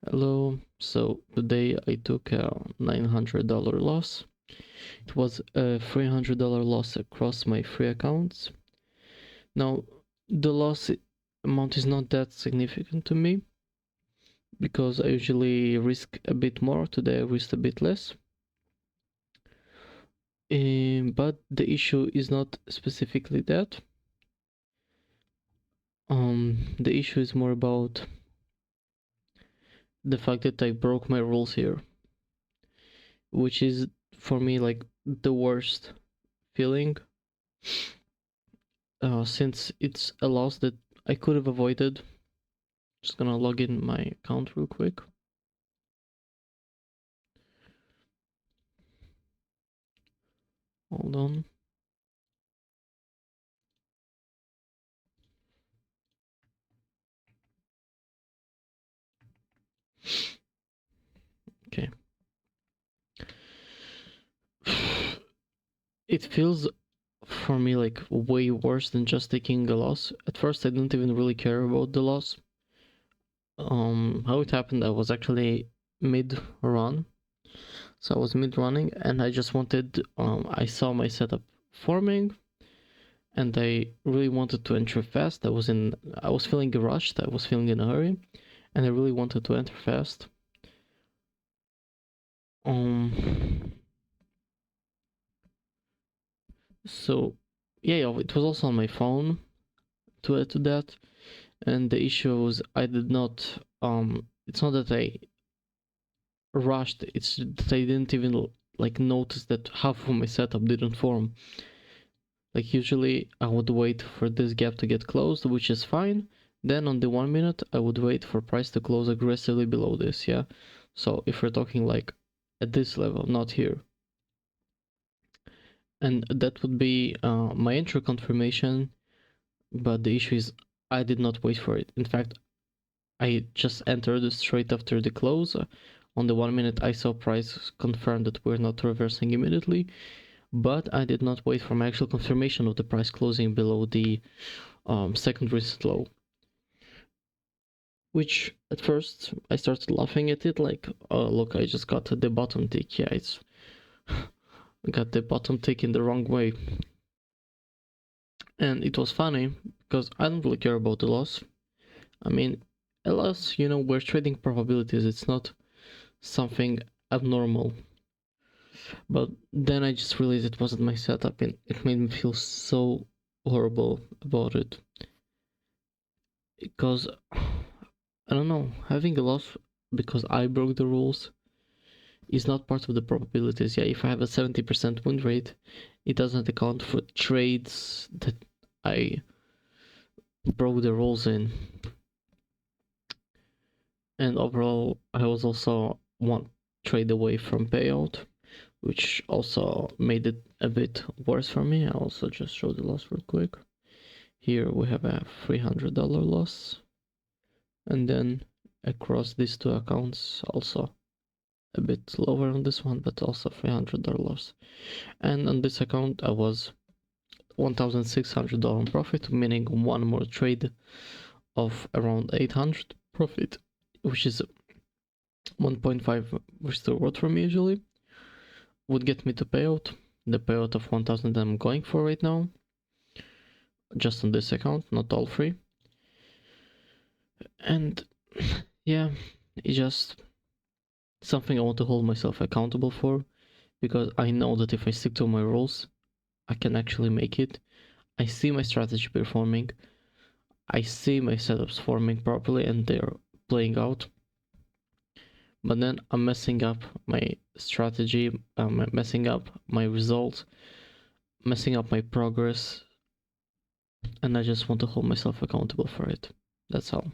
Hello, so today I took a $900 loss. It was a $300 loss across my three accounts. Now, the loss amount is not that significant to me because I usually risk a bit more. Today I risked a bit less. But the issue is not specifically that. The issue is more about the fact that I broke my rules here, which is for me like the worst feeling, since it's a loss that I could have avoided. Just gonna log in my account real quick. Hold on. Okay. It feels for me like way worse than just taking a loss. At first I didn't even really care about the loss. How it happened, I was actually mid-run. So I was mid-running and I just wanted, I saw my setup forming and I really wanted to enter fast. I was feeling rushed, I was feeling in a hurry, and I really wanted to enter fast. So yeah, it was also on my phone to add to that, and the issue was I did not, it's not that I rushed, it's that I didn't even like notice that half of my setup didn't form. Like usually I would wait for this gap to get closed, which is fine. Then on the 1 minute I would wait for price to close aggressively below this. Yeah, so if we're talking like at this level, not here, and that would be my entry confirmation. But the issue is I did not wait for it. In fact, I just entered straight after the close. On the 1 minute I saw price confirm that we're not reversing immediately, but I did not wait for my actual confirmation of the price closing below the second recent low, which at first I started laughing at it like, oh look, I just got the bottom tick. Yeah, it's got the bottom tick in the wrong way. And it was funny because I don't really care about the loss. I mean, a loss, we're trading probabilities, it's not something abnormal. But then I just realized it wasn't my setup and it made me feel so horrible about it. Because, I don't know, having a loss because I broke the rules is not part of the probabilities. Yeah, if I have a 70% win rate, it doesn't account for trades that I broke the rules in. And overall, I was also one trade away from payout, which also made it a bit worse for me. I'll also just show the loss real quick. Here we have a $300 loss, and then across these two accounts also a bit lower on this one, but also $300 loss. And on this account I was $1,600 profit, meaning one more trade of around 800 profit, which is 1.5 reward for me usually, would get me to payout. The payout of 1,000 I'm going for right now, just on this account, not all three. And yeah, it's just something I want to hold myself accountable for, because I know that if I stick to my rules, I can actually make it. I see my strategy performing, I see my setups forming properly and they're playing out, but then I'm messing up my strategy, messing up my results, messing up my progress, and I just want to hold myself accountable for it. That's all.